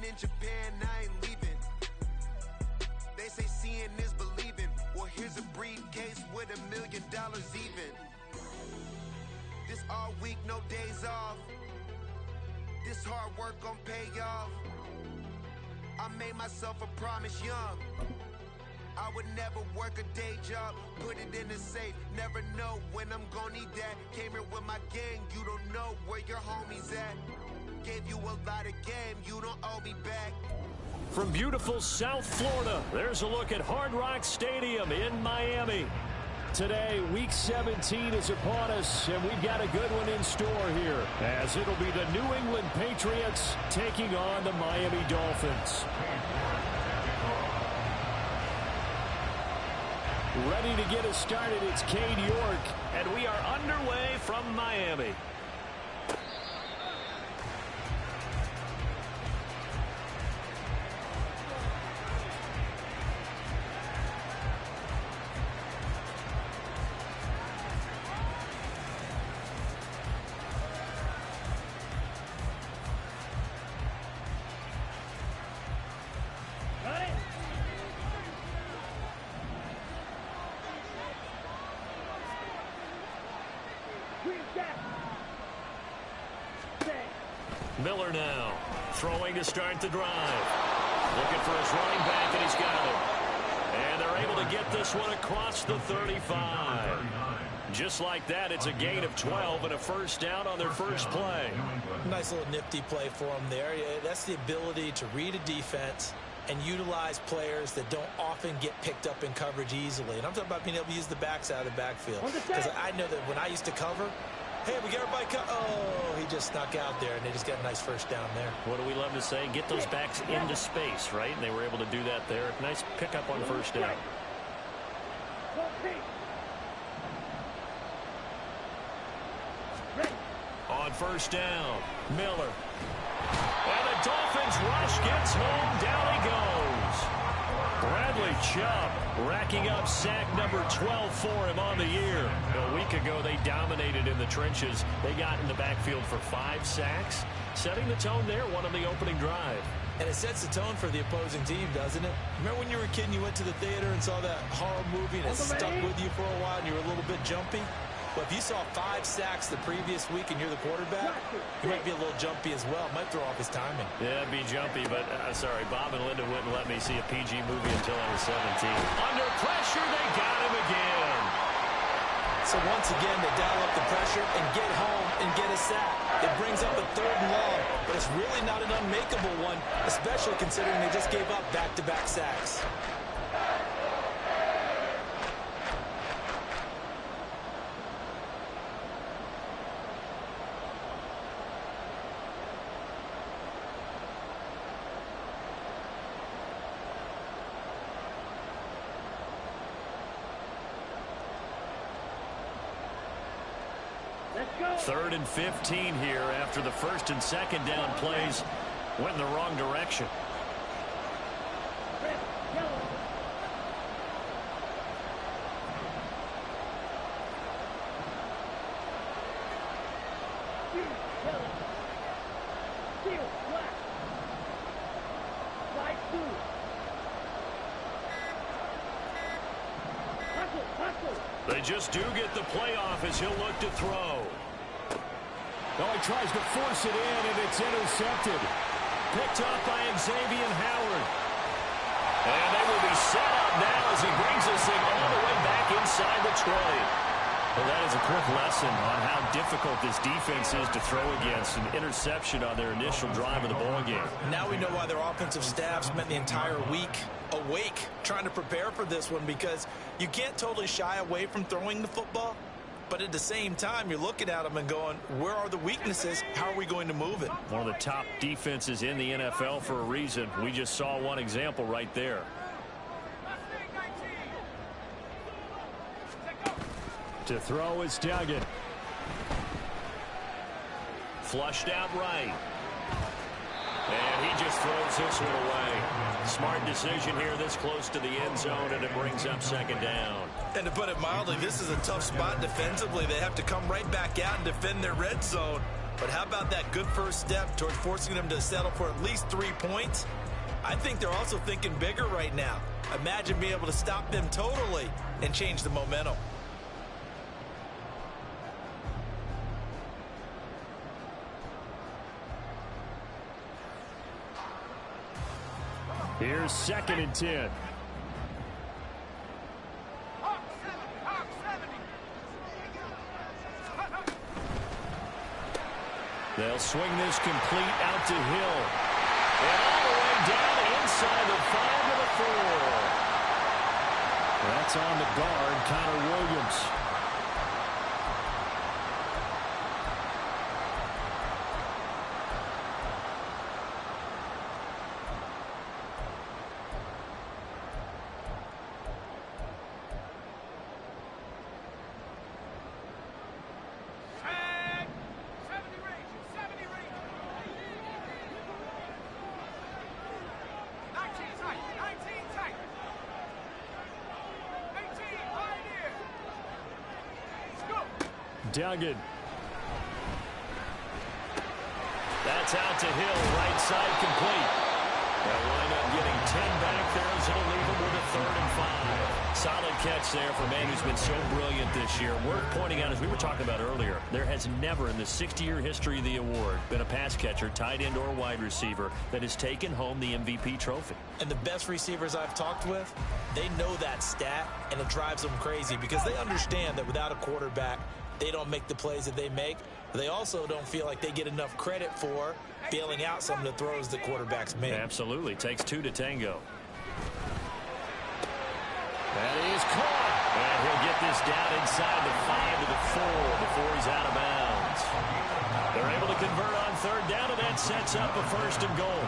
in Japan, I ain't leaving. They say seeing is believing. Well, here's a briefcase with $1 million even. This all week, no days off. This hard work gon' pay off. I made myself a promise young. I would never work a day job, put it in the safe, never know when I'm gon' need that. Came here with my gang, you don't know where your homies at. Gave you a lot of game, you don't owe me back. From beautiful South Florida, there's a look at Hard Rock Stadium in Miami. Today, Week 17 is upon us, and we've got a good one in store here, as it'll be the New England Patriots taking on the Miami Dolphins. Ready to get us started, it's Cade York, and we are underway from Miami. Miller now, throwing to start the drive. Looking for his running back, and he's got him. And they're able to get this one across the 35. Just like that, it's a gain of 12 and a first down on their first play. Nice little nifty play for him there. That's the ability to read a defense and utilize players that don't often get picked up in coverage easily. And I'm talking about being able to use the backs out of the backfield. Because I know that when I used to cover, hey, we got everybody oh, he just snuck out there, and they just got a nice first down there. What do we love to say? Get those backs into space, right? And they were able to do that there. Nice pickup on first down. On first down, Miller. And the Dolphins rush gets home. Down he goes. Bradley Chubb racking up sack number 12 for him on the year. A week ago, they dominated in the trenches. They got in the backfield for 5 sacks, setting the tone there, one on the opening drive. And it sets the tone for the opposing team, doesn't it? Remember when you were a kid and you went to the theater and saw that horror movie and it stuck with you for a while and you were a little bit jumpy? Well, if you saw 5 sacks the previous week and you're the quarterback, you might be a little jumpy as well. Might throw off his timing. Yeah, it'd be jumpy, but sorry, Bob and Linda wouldn't let me see a PG movie until I was 17. Under pressure, they got him again. So once again, they dial up the pressure and get home and get a sack. It brings up a 3rd and long, but it's really not an unmakeable one, especially considering they just gave up back-to-back sacks. Third and 15 here after the first and second down plays went in the wrong direction. They just do get the playoff as he'll look to throw. Oh, he tries to force it in, and it's intercepted. Picked up by Xavier Howard. And they will be set up now as he brings this thing all the way back inside the 20. Well, that is a quick lesson on how difficult this defense is to throw against. An interception on their initial drive of the ballgame. Now we know why their offensive staff spent the entire week awake trying to prepare for this one, because you can't totally shy away from throwing the football. But at the same time, you're looking at them and going, where are the weaknesses? How are we going to move it? One of the top defenses in the NFL for a reason. We just saw one example right there. To throw is Duggan. Flushed out right. And he just throws this one away. Smart decision here this close to the end zone, and it brings up second down. And to put it mildly, this is a tough spot defensively. They have to come right back out and defend their red zone. But how about that good first step towards forcing them to settle for at least 3 points? I think they're also thinking bigger right now. Imagine being able to stop them totally and change the momentum. Here's 2nd and 10. They'll swing this complete out to Hill. And all the way down inside the 5 to the 4. That's on the guard, Connor Williams. Duggan. That's out to Hill, right side complete. They'll wind up getting 10 back there as it'll leave them with a 3rd and 5. Solid catch there for a man who's been so brilliant this year. Worth pointing out, as we were talking about earlier, there has never in the 60-year history of the award been a pass catcher, tight end, or wide receiver that has taken home the MVP trophy. And the best receivers I've talked with, they know that stat, and it drives them crazy because they understand that without a quarterback, they don't make the plays that they make. They also don't feel like they get enough credit for bailing out some of the throws the quarterbacks make. Absolutely. Takes 2 to tango. That is caught. And he'll get this down inside the 5 to the 4 before he's out of bounds. They're able to convert on 3rd down, and that sets up a 1st and goal.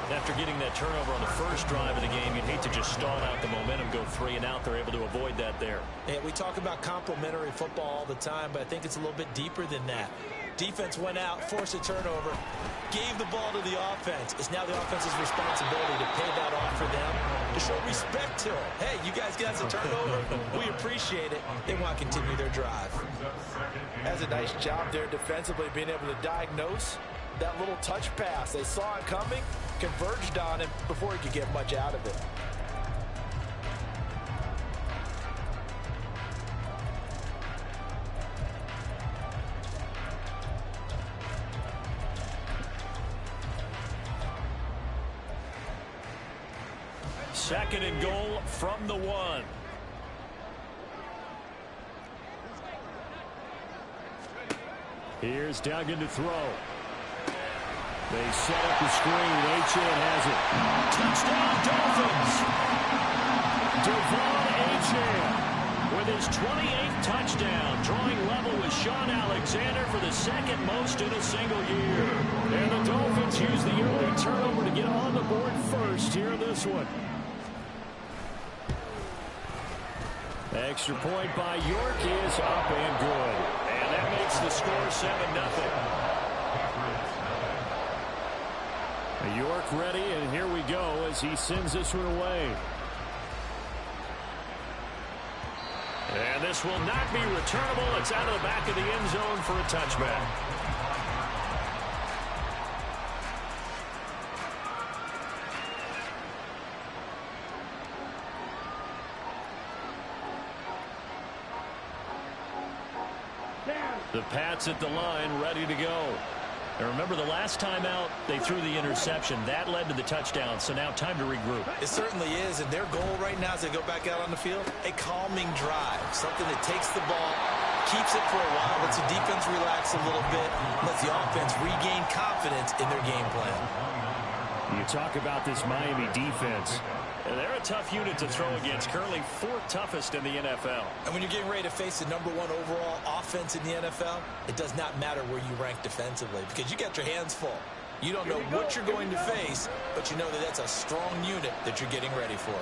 After getting that turnover on the first drive of the game, you'd hate to just stall out the momentum, go 3 and out. They're able to avoid that there. Yeah, we talk about complementary football all the time, but I think it's a little bit deeper than that. Defense went out, forced a turnover, gave the ball to the offense. It's now the offense's responsibility to pay that off for them, to show respect to them. Hey, you guys got a turnover. We appreciate it. They want to continue their drive. That's a nice job there defensively, being able to diagnose that little touch pass. They saw it coming, converged on him before he could get much out of it. Second and goal from the 1. Here's Duggan to throw. They set up the screen. Achane has it. Touchdown, Dolphins! Devon Achane with his 28th touchdown, drawing level with Sean Alexander for the 2nd most in a single year. And the Dolphins use the early turnover to get on the board first here in this one. Extra point by York is up and good. And that makes the score 7-0. York ready, and here we go as he sends this one away. And this will not be returnable. It's out of the back of the end zone for a touchback. The Pats at the line, ready to go. And remember, the last time out, they threw the interception. That led to the touchdown, so now time to regroup. It certainly is, and their goal right now as they go back out on the field, a calming drive, something that takes the ball, keeps it for a while, lets the defense relax a little bit, lets the offense regain confidence in their game plan. You talk about this Miami defense. They're a tough unit to throw against, currently 4th toughest in the NFL. And when you're getting ready to face the #1 overall offense in the NFL, it does not matter where you rank defensively because you got your hands full. You don't know what you're going to face, but you know that that's a strong unit that you're getting ready for.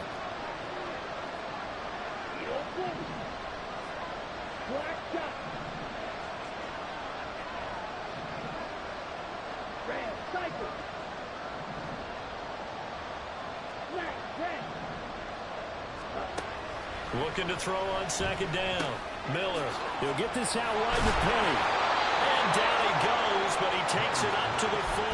Looking to throw on 2nd down. Miller, he'll get this out wide to Penny. And down he goes, but he takes it up to the 40.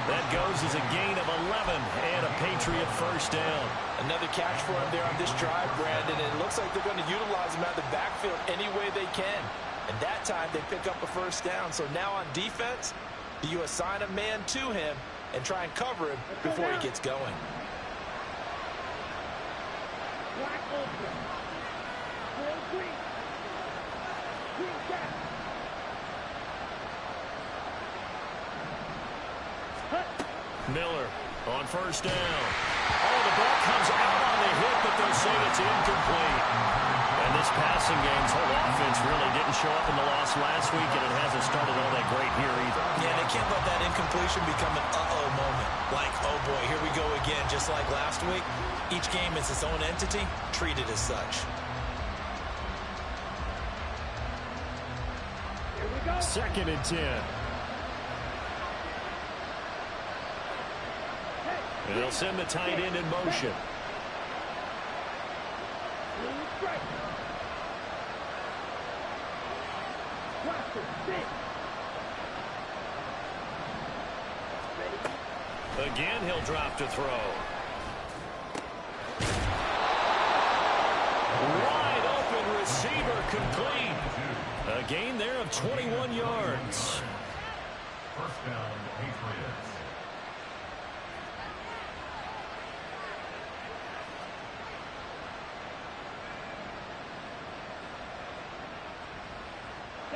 That goes as a gain of 11 and a Patriot first down. Another catch for him there on this drive, Brandon. And it looks like they're going to utilize him out of the backfield any way they can. And that time they pick up a first down. So now on defense, do you assign a man to him and try and cover him before he gets going? Miller on first down. Oh, the ball comes out on the hit, but they'll say it's incomplete. And this passing game's whole offense really didn't show up in the loss last week, and it hasn't started all that great here either. Yeah, they can't let that incompletion become an uh-oh moment. Like, oh boy, here we go again, just like last week. Each game is its own entity, treated as such. Here we go. 2nd and 10. And they'll send the tight end in motion. Again, he'll drop to throw. Wide open receiver complete. A gain there of 21 yards. First down, Patriots.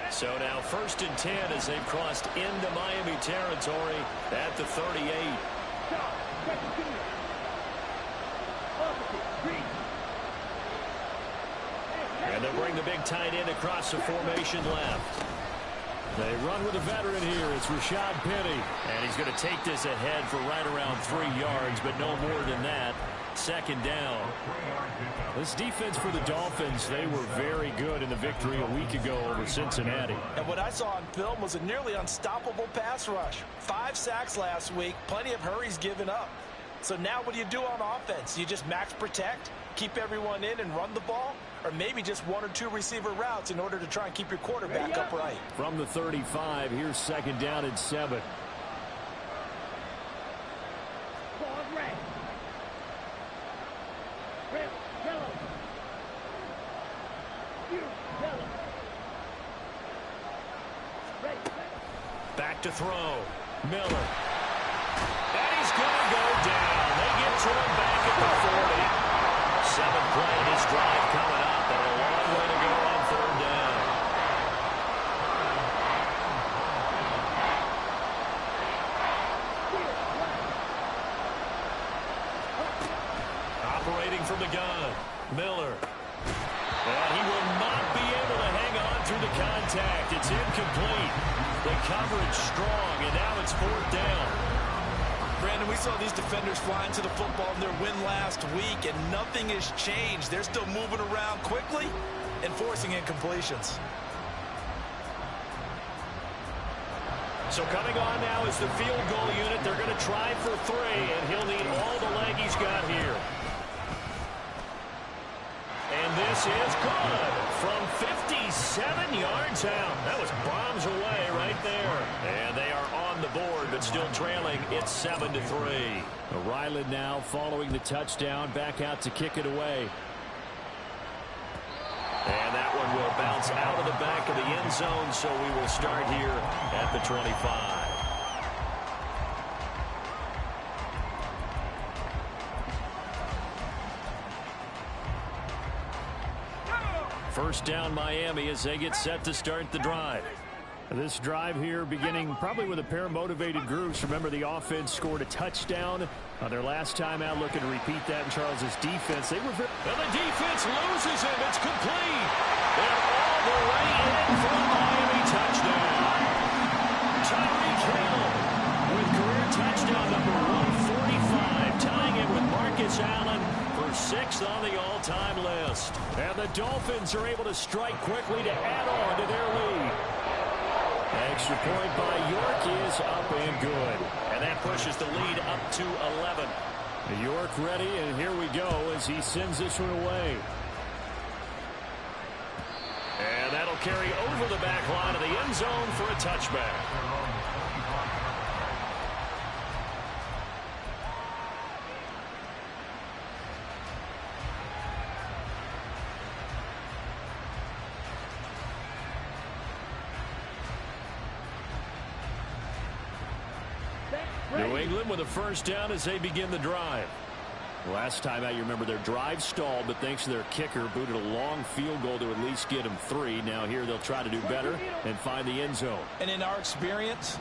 So now 1st and 10 as they've crossed into Miami territory at the 38. And they'll bring the big tight end across the formation left. They run with a veteran here. It's Rashad Penny. And he's going to take this ahead for right around 3 yards, but no more than that. 2nd down. This defense for the Dolphins, they were very good in the victory a week ago over Cincinnati. And what I saw on film was a nearly unstoppable pass rush. 5 sacks last week, plenty of hurries given up. So now what do you do on offense? You just max protect, keep everyone in and run the ball? Or maybe just 1 or 2 receiver routes in order to try and keep your quarterback upright? From the 35, here's 2nd down and 7. Back to throw. Miller. And he's going to go down. They get to him back at the 40. 7th play of this drive coming up, and a long way to go on 3rd down. Operating from the gun. Miller. And he will not be able to hang on through the contact. It's incomplete. The coverage strong, and now it's 4th down. Brandon, we saw these defenders flying to the football in their win last week, and nothing has changed. They're still moving around quickly and forcing incompletions. So coming on now is the field goal unit. They're going to try for 3, and he'll need all the leg he's got here. And this is good from 57 yards out. That was bombs away right there. And they are on the board, but still trailing. It's 7-3. Ryland now following the touchdown, back out to kick it away. And that one will bounce out of the back of the end zone, so we will start here at the 25. First down Miami as they get set to start the drive. This drive here beginning probably with a pair of motivated groups. Remember, the offense scored a touchdown on their last time out. Looking to repeat that in Charles's defense. They were and the defense loses him. It's complete. And all the way in for a Miami touchdown. Tyreek Hill with career touchdown number 145, tying it with Marcus Allen for 6th on the all-time list. And the Dolphins are able to strike quickly to add on to their lead. Extra point by York is up and good. And that pushes the lead up to 11. York ready, and here we go as he sends this one away. And that'll carry over the back line of the end zone for a touchback. New England with a first down as they begin the drive. Last time out, you remember their drive stalled, but thanks to their kicker, booted a long field goal to at least get them 3. Now here they'll try to do better and find the end zone. And in our experience,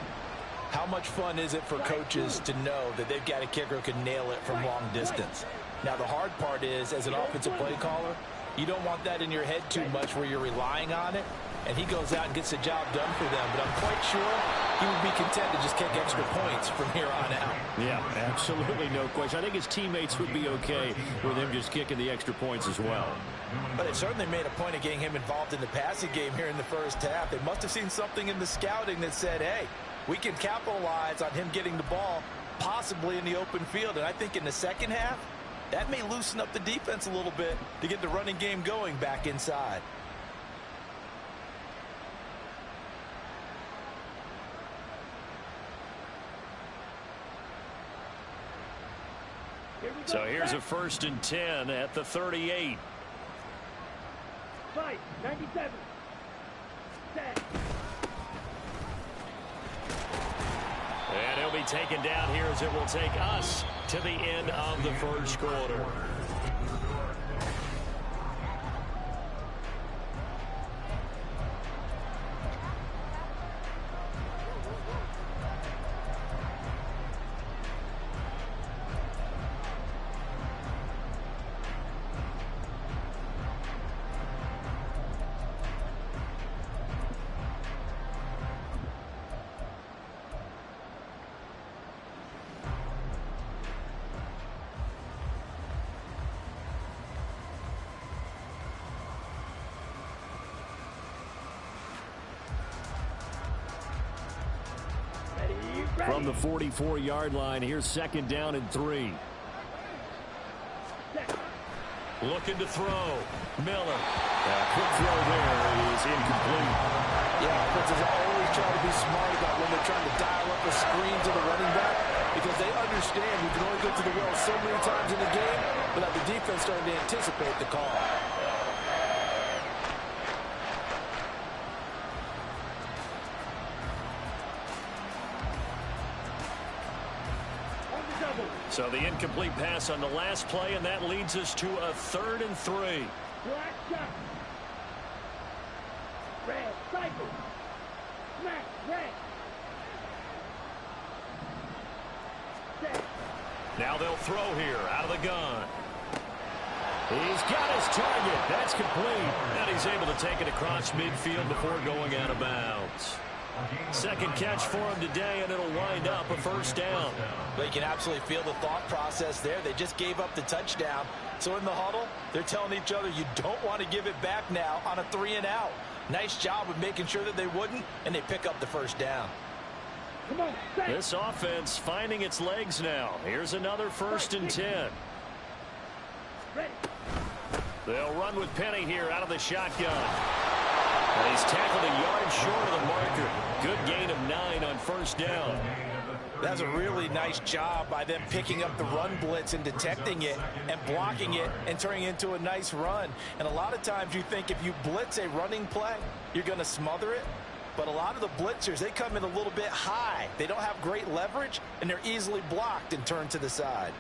how much fun is it for coaches to know that they've got a kicker who can nail it from long distance? Now the hard part is, as an offensive play caller, you don't want that in your head too much where you're relying on it, and he goes out and gets the job done for them. But I'm quite sure he would be content to just kick extra points from here on out. Yeah, absolutely no question. I think his teammates would be okay with him just kicking the extra points as well. But it certainly made a point of getting him involved in the passing game here in the first half. They must have seen something in the scouting that said, hey, we can capitalize on him getting the ball possibly in the open field. And I think in the second half, that may loosen up the defense a little bit to get the running game going back inside. So here's a 1st and 10 at the 38. 97. Set. And he'll be taken down here as it will take us to the end of the first quarter. From the 44-yard line, here's 2nd down and 3. Looking to throw. Miller. Quick throw there is incomplete. Yeah, offenses always try to be smart about when they're trying to dial up a screen to the running back, because they understand you can only go to the well so many times in the game without the defense starting to anticipate the call. So the incomplete pass on the last play, and that leads us to a 3rd and 3. Black shot. Red cycle. Smack red. Set. Now they'll throw here out of the gun. He's got his target. That's complete. And he's able to take it across midfield before going out of bounds. 2nd catch for him today, and it'll wind up a 1st down. But you can absolutely feel the thought process there. They just gave up the touchdown. So in the huddle, they're telling each other, you don't want to give it back now on a 3-and-out. Nice job of making sure that they wouldn't, and they pick up the 1st down. Come on, this offense finding its legs now. Here's another 1st and 10. Ready. They'll run with Penny here out of the shotgun. And he's tackled a yard short of the marker. Good gain of 9 on 1st down. That's a really nice job by them picking up the run blitz and detecting it and blocking it and turning it into a nice run. And a lot of times you think if you blitz a running play, you're going to smother it. But a lot of the blitzers, they come in a little bit high. They don't have great leverage, and they're easily blocked and turned to the side.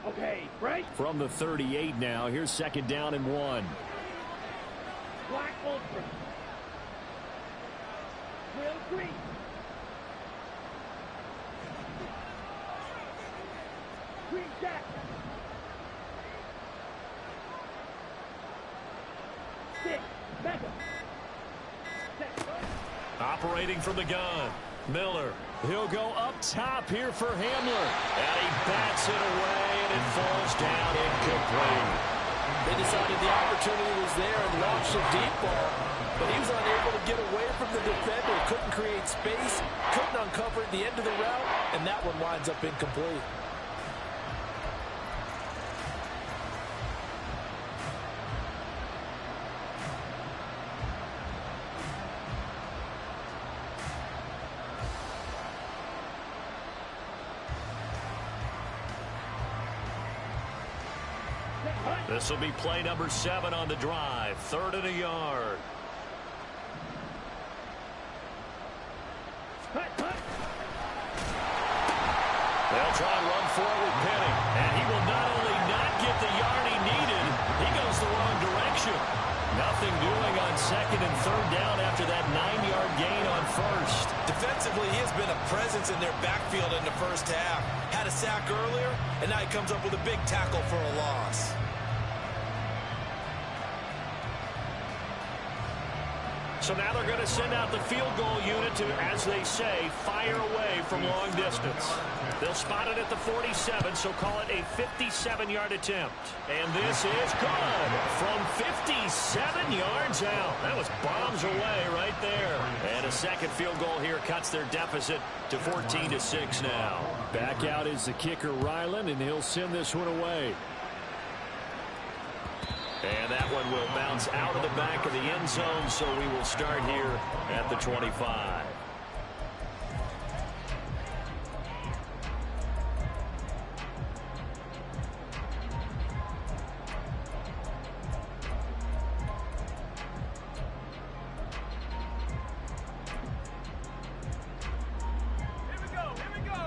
Okay, break. From the 38 now, here's 2nd down and 1. Black ultra. Real green. Green jack. Six. Mega. Set. Operating from the gun. Miller. He'll go up top here for Hamler. And he bats it away, and it falls down incomplete. They decided the opportunity was there and launched a deep ball, but he was unable to get away from the defender. Couldn't create space, at the end of the route, and that one winds up incomplete. This will be play number 7 on the drive. 3rd and a yard. They'll try and run for it with Penning. And he will not only not get the yard he needed, he goes the wrong direction. Nothing doing on 2nd and 3rd down after that 9-yard gain on 1st. Defensively, he has been a presence in their backfield in the first half. Had a sack earlier, and now he comes up with a big tackle for a loss. So now they're going to send out the field goal unit to, as they say, fire away from long distance. They'll spot it at the 47, so call it a 57-yard attempt. And this is good from 57 yards out. That was bombs away right there. And a second field goal here cuts their deficit to 14-6 now. Back out is the kicker, Ryland, and he'll send this one away. And that one will bounce out of the back of the end zone, so we will start here at the 25.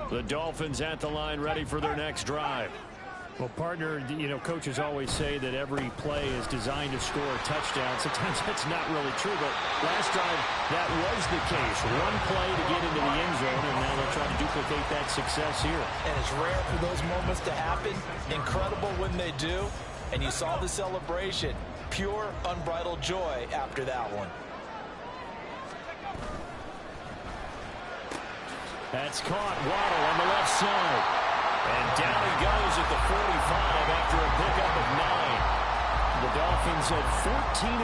The Dolphins at the line, ready for their next drive. Well, partner, you know, coaches always say that every play is designed to score a touchdown. Sometimes that's not really true, but last drive that was the case. One play to get into the end zone, and now they'll try to duplicate that success here. And it's rare for those moments to happen. Incredible when they do. And you saw the celebration. Pure, unbridled joy after that one. That's caught. Waddle on the left side. And down he goes at the 45 after a pickup of 9. The Dolphins at 14-1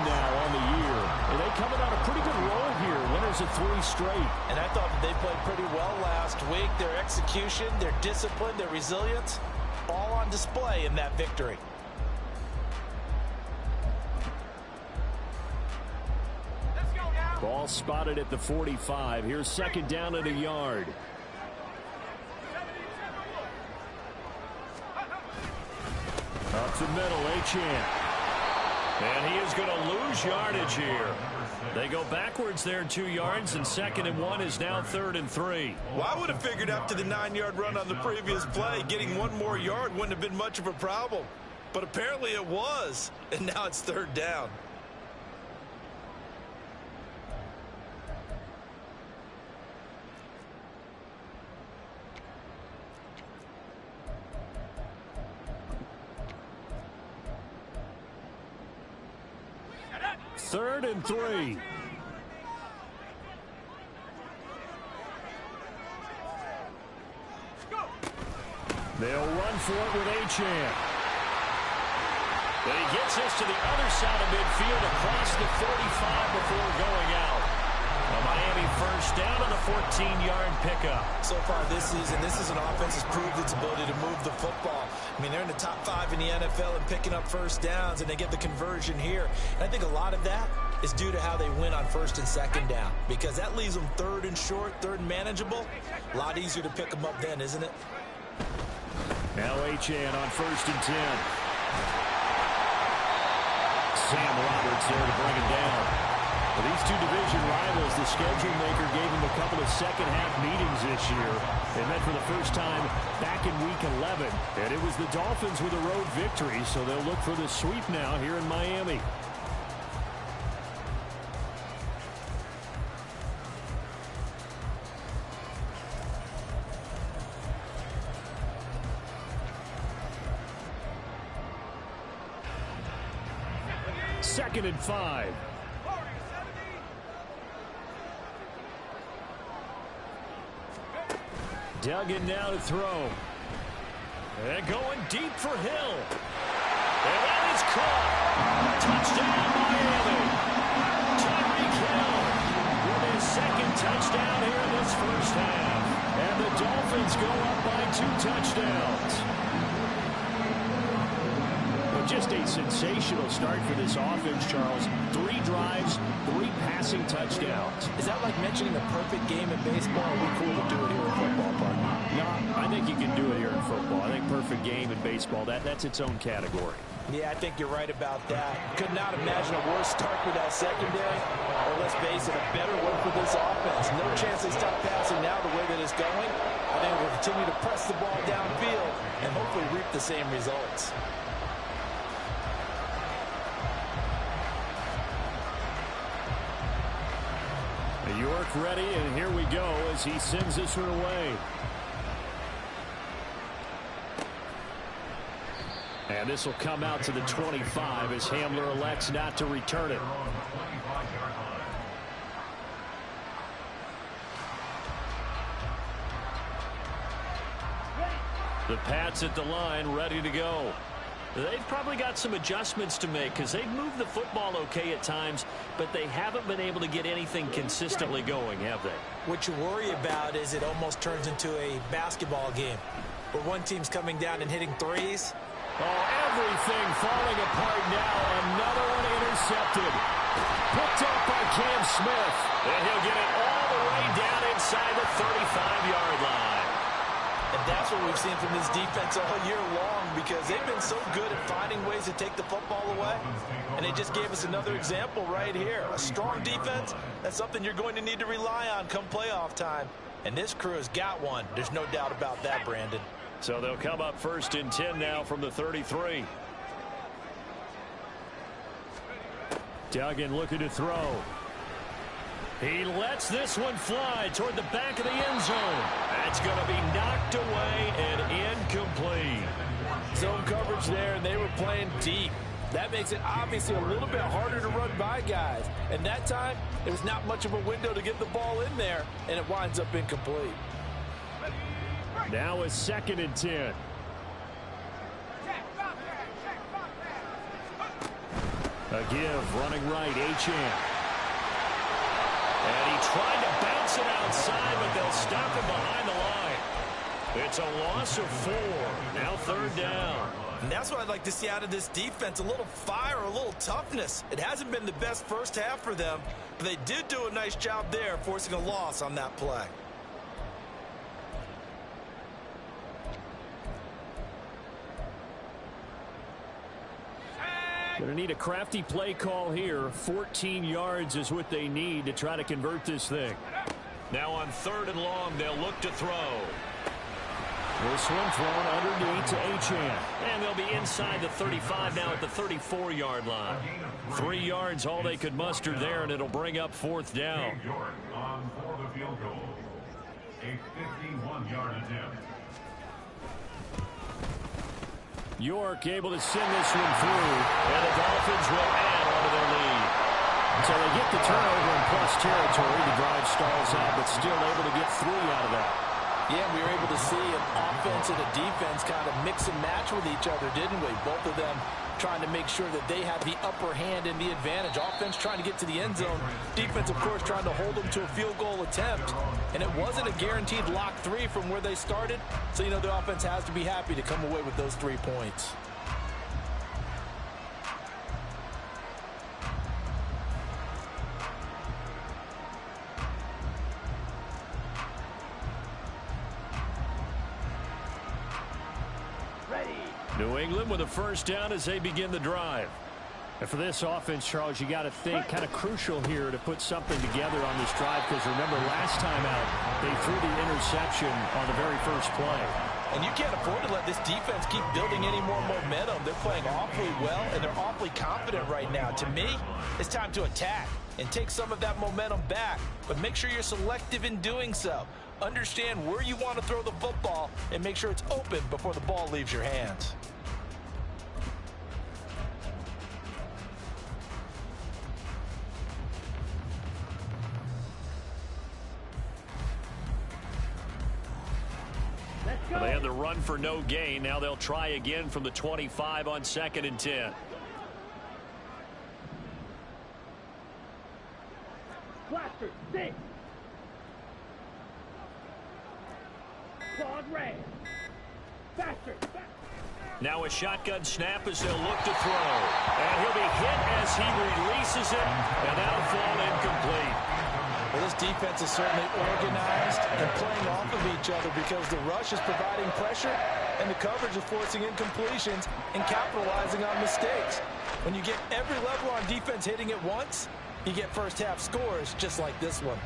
now on the year. And they coming on a pretty good roll here. Winners of 3 straight. And I thought that they played pretty well last week. Their execution, their discipline, their resilience, all on display in that victory. Ball spotted at the 45. Here's 2nd down and a yard. Up the middle, Achane. And he is going to lose yardage here. They go backwards there 2 yards, and 2nd and 1 is now 3rd and 3. Well, I would have figured after the 9-yard run on the previous play, getting 1 more yard wouldn't have been much of a problem. But apparently it was, and now it's 3rd down. Third and 3. They'll run for it with Achane. But he gets us to the other side of midfield across the 45 before going out. A Miami first down on a 14-yard pickup. So far this season, this is an offense that's proved its ability to move the football. I mean, they're in the top 5 in the NFL and picking up first downs, and they get the conversion here. And I think a lot of that is due to how they win on 1st and 2nd down, because that leaves them 3rd and short, 3rd and manageable. A lot easier to pick them up then, isn't it? Now Achane on 1st and 10. Sam Roberts there to bring him down. For these two division rivals, the schedule maker gave them a couple of second-half meetings this year. They met for the first time back in Week 11, and it was the Dolphins with a road victory, so they'll look for the sweep now here in Miami. Second and 5. Duggan now to throw. And going deep for Hill. And that is caught. Touchdown, Miami. Tyreek Hill with his 2nd touchdown here in this first half. Dolphins go up by 2 touchdowns. But just a sensational start for this offense, Charles. 3 drives, 3 passing touchdowns. Is that like mentioning a perfect game in baseball? Or are we cool to do it here in football, partner? No, I think you can do it here in football. I think perfect game in baseball, that's its own category. Yeah, I think you're right about that. Could not imagine a worse start for that secondary. Or let's face it, a better one for this offense. No chance they stop passing now the way that it's going. I think we'll continue to press the ball downfield and hopefully reap the same results. York ready, and here we go as he sends this one away. And this will come out to the 25 as Hamler elects not to return it. The Pats at the line, ready to go. They've probably got some adjustments to make because they've moved the football okay at times, but they haven't been able to get anything consistently going, have they? What you worry about is it almost turns into a basketball game where one team's coming down and hitting threes. Oh, everything falling apart now. Another one intercepted. Picked up by Cam Smith. And he'll get it all the way down inside the 35-yard line. And that's what we've seen from this defense all year long because they've been so good at finding ways to take the football away. And they just gave us another example right here. A strong defense, that's something you're going to need to rely on come playoff time. And this crew has got one. There's no doubt about that, Brandon. So they'll come up 1st and 10 now from the 33. Duggan looking to throw. He lets this one fly toward the back of the end zone. That's going to be knocked away and incomplete. Zone coverage there, and they were playing deep. That makes it obviously a little bit harder to run by guys. And that time, there was not much of a window to get the ball in there, and it winds up incomplete. Now a 2nd and 10. A give, running right, Achane. And he tried to bounce it outside, but they'll stop him behind the line. It's a loss of 4. Now 3rd down. And that's what I'd like to see out of this defense, a little fire, a little toughness. It hasn't been the best first half for them, but they did do a nice job there, forcing a loss on that play. Going to need a crafty play call here. 14 yards is what they need to try to convert this thing. Now on 3rd and long, they'll look to throw. This one thrown underneath to Achane. And they'll be inside the 35 now at the 34-yard line. 3 yards, all they could muster there, and it'll bring up 4th down. York on for the field goal. A 51-yard attempt. York able to send this one through, and the Dolphins will add onto their lead. So they get the turnover in plus territory. The drive stalls out, but still able to get 3 out of that. Yeah, we were able to see an offense and a defense kind of mix and match with each other, didn't we? Both of them trying to make sure that they have the upper hand and the advantage. Offense trying to get to the end zone. Defense, of course, trying to hold them to a field goal attempt. And it wasn't a guaranteed lock 3 from where they started. So, you know, the offense has to be happy to come away with those 3 points. New England with a 1st down as they begin the drive. And for this offense, Charles, you got to think kind of crucial here to put something together on this drive because remember last time out they threw the interception on the very first play. And you can't afford to let this defense keep building any more momentum. They're playing awfully well, and they're awfully confident right now. To me, it's time to attack and take some of that momentum back. But make sure you're selective in doing so. Understand where you want to throw the football and make sure it's open before the ball leaves your hands. Well, they had the run for no gain. Now they'll try again from the 25 on 2nd and 10. Blaster, 6. Dog red. Faster. Now a shotgun snap as they'll look to throw. And he'll be hit as he releases it, and that'll fall incomplete. Well, this defense is certainly organized and playing off of each other because the rush is providing pressure and the coverage is forcing incompletions and capitalizing on mistakes. When you get every level on defense hitting at once, you get first half scores just like this one.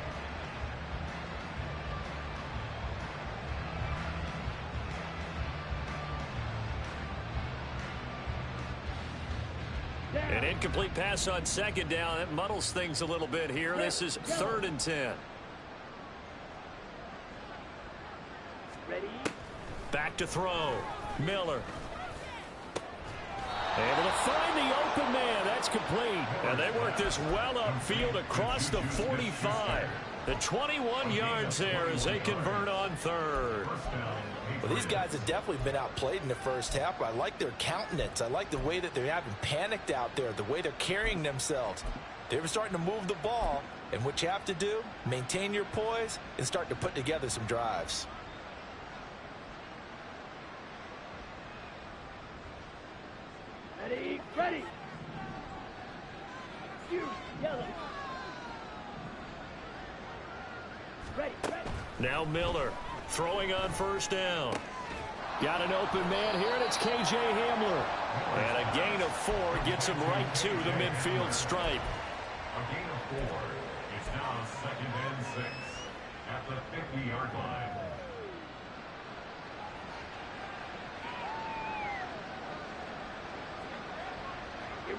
An incomplete pass on second down. That muddles things a little bit here. This is 3rd and 10. Ready? Back to throw. Miller. Able to find the open man. That's complete. And they work this well upfield across the 45. The 21 yards there as they convert on 3rd. Well, these guys have definitely been outplayed in the first half, but I like their countenance. I like the way that they're having panicked out there, the way they're carrying themselves. They're starting to move the ball, and what you have to do, maintain your poise and start to put together some drives. Ready? Ready. You, yellow. Ready. Now Miller throwing on 1st down. Got an open man here, and it's K.J. Hamler. And a gain of 4 gets him right to the midfield stripe. A gain of 4. It's now 2nd and 6 at the 50-yard line.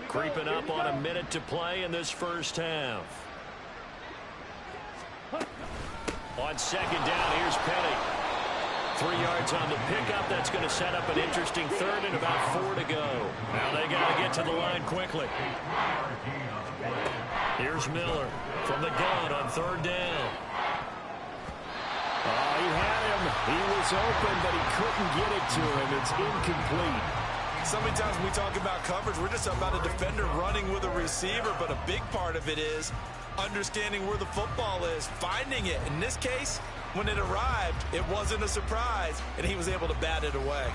Creeping up on a minute to play in this first half. On 2nd down, here's Penny. 3 yards on the pickup. That's going to set up an interesting 3rd and about 4 to go. Now they got to get to the line quickly. Here's Miller from the gun on 3rd down. Oh, he had him. He was open, but he couldn't get it to him. It's incomplete. So many times when we talk about coverage, we're just talking about a defender running with a receiver, but a big part of it is understanding where the football is, finding it. In this case, when it arrived, it wasn't a surprise, and he was able to bat it away.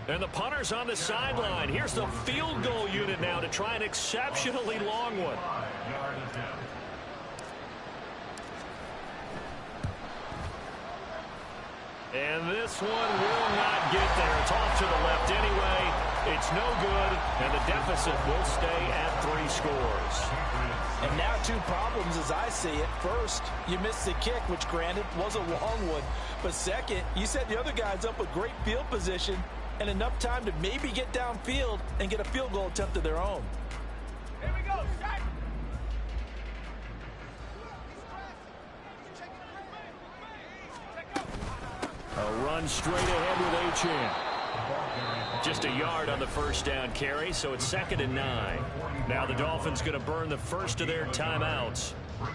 And the punter's on the sideline. Here's the field goal unit now to try an exceptionally long one. And this one will not get there. It's off to the left anyway. It's no good, and the deficit will stay at 3 scores. And now 2 problems as I see it. First, you missed the kick, which granted was a long one. But second, you set the other guys up with great field position and enough time to maybe get downfield and get a field goal attempt of their own. Here we go. Shot. A run straight ahead with Achane. Just a yard on the 1st down carry, so it's 2nd and 9. Now the Dolphins going to burn the first of their timeouts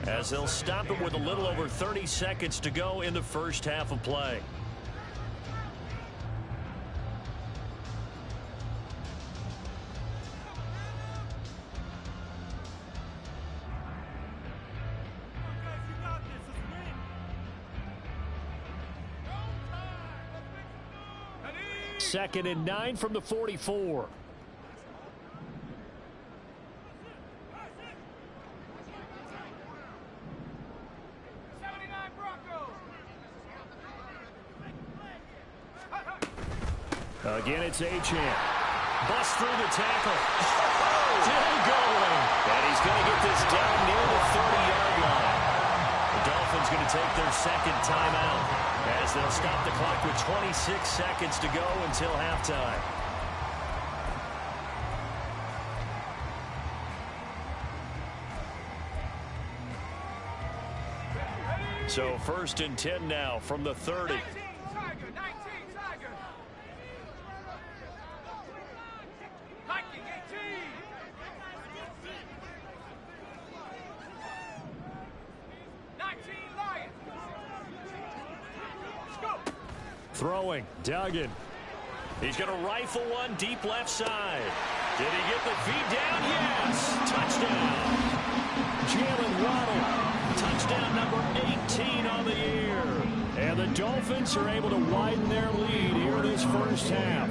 as they'll stop it with a little over 30 seconds to go in the first half of play. Second and 9 from the 44. Again, it's Achane. Bust through the tackle. Still going. And he's going to get this down near the 30-yard line. The Dolphins going to take their 2nd timeout as they'll stop the clock with 26 seconds to go until halftime. So 1st and 10 now from the 30. 19, Tiger. 19, Tiger. Hiking, 18. 19, Throwing, Duggan. He's going to rifle one deep left side. Did he get the feed down? Yes. Touchdown. Jalen Waddle. Touchdown number 18 on the year. And the Dolphins are able to widen their lead here in this first half.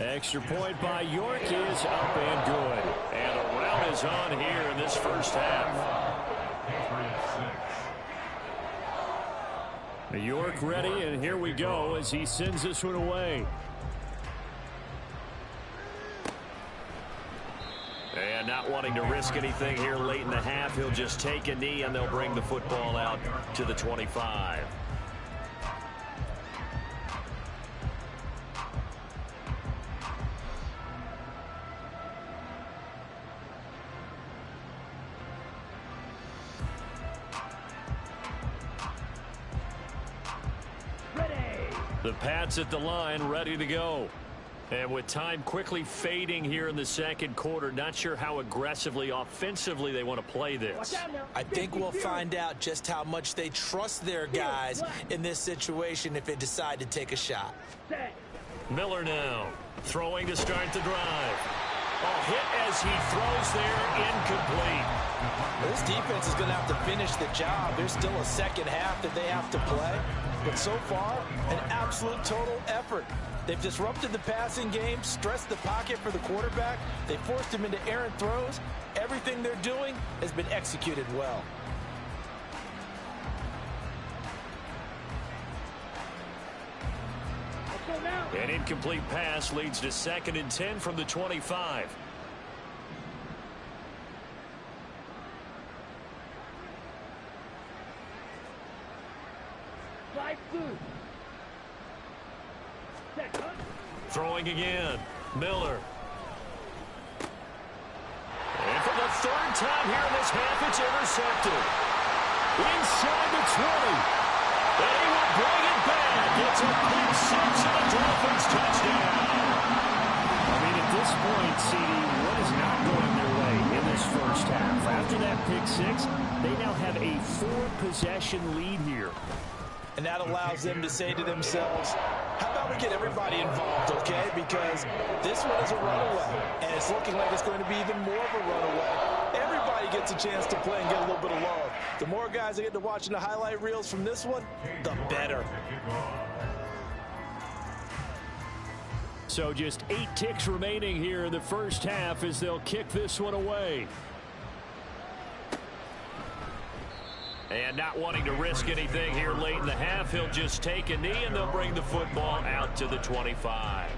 Extra point by York is up and good. And the rout is on here in this first half. York ready, and here we go as he sends this one away. And not wanting to risk anything here late in the half, he'll just take a knee and they'll bring the football out to the 25. The Pats at the line, ready to go. And with time quickly fading here in the second quarter, not sure how aggressively, offensively they want to play this. I think we'll find out just how much they trust their guys in this situation if they decide to take a shot. Miller now, throwing to start the drive. A hit as he throws there, incomplete. This defense is going to have to finish the job. There's still a second half that they have to play. But so far, an absolute total effort. They've disrupted the passing game, stressed the pocket for the quarterback. They forced him into errant throws. Everything they're doing has been executed well. An incomplete pass leads to 2nd and 10 from the 25. Throwing again. Miller. And for the 3rd time here in this half, it's intercepted. Inside the 20. And he will bring it back. It's a pick 6 and a Dolphins touchdown. I mean, at this point, CD, what is not going their way in this first half? After that pick 6, they now have a 4-possession lead here. And that allows them to say to themselves, how about we get everybody involved, okay? Because this one is a runaway, and it's looking like it's going to be even more of a runaway. Everybody gets a chance to play and get a little bit of love. The more guys that get to watching the highlight reels from this one, the better. So just 8 ticks remaining here in the first half as they'll kick this one away. And not wanting to risk anything here late in the half, he'll just take a knee and they'll bring the football out to the 25.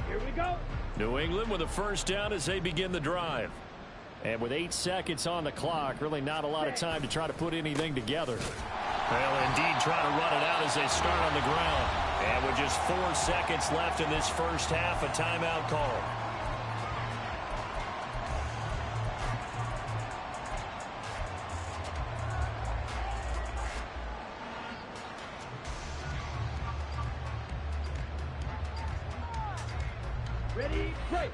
Here we go. New England with a first down as they begin the drive. And with 8 seconds on the clock, really not a lot of time to try to put anything together. Well, indeed, trying to run it out as they start on the ground. And with just 4 seconds left in this first half, a timeout call. Ready, play.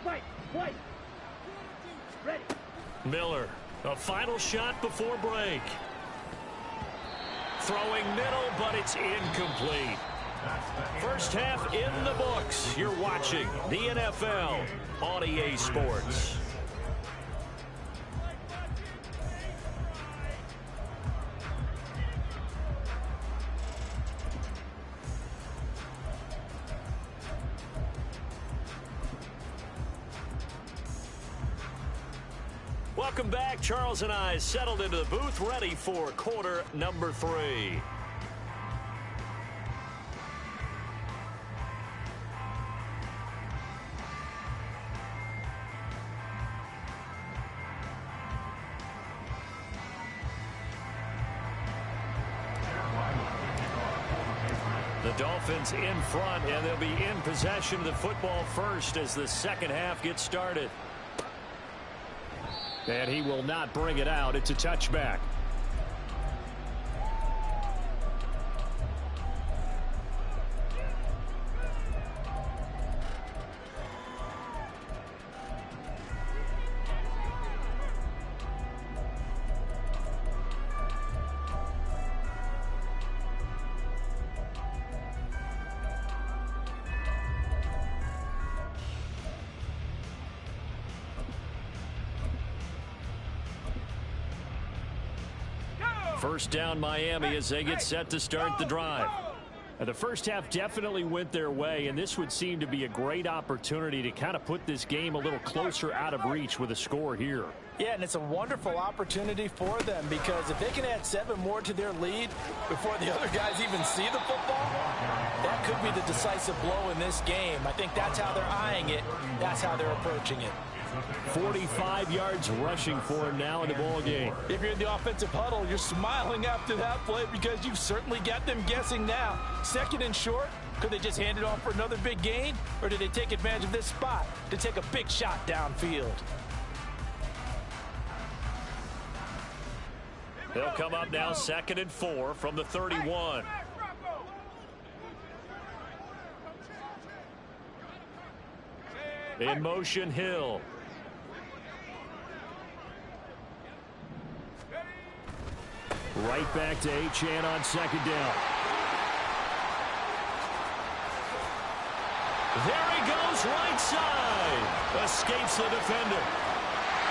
Fight, play. Ready. Miller, a final shot before break. Throwing middle, but it's incomplete. First half in the books. You're watching the NFL on EA Sports. Welcome back. Charles and I settled into the booth, ready for quarter number 3. The Dolphins in front, and they'll be in possession of the football first as the second half gets started. And he will not bring it out. It's a touchback. First down Miami as they get set to start the drive. And the first half definitely went their way, and this would seem to be a great opportunity to kind of put this game a little closer out of reach with a score here. Yeah, and it's a wonderful opportunity for them, because if they can add 7 more to their lead before the other guys even see the football, that could be the decisive blow in this game. I think that's how they're eyeing it. That's how they're approaching it. 45 yards rushing for him now in the ball game. If you're in the offensive huddle, you're smiling after that play because you've certainly got them guessing now. Second and short, could they just hand it off for another big gain? Or did they take advantage of this spot to take a big shot downfield? They'll come up now 2nd and 4 from the 31. In motion, Hill. Right back to Achane on 2nd down. There he goes, right side. Escapes the defender.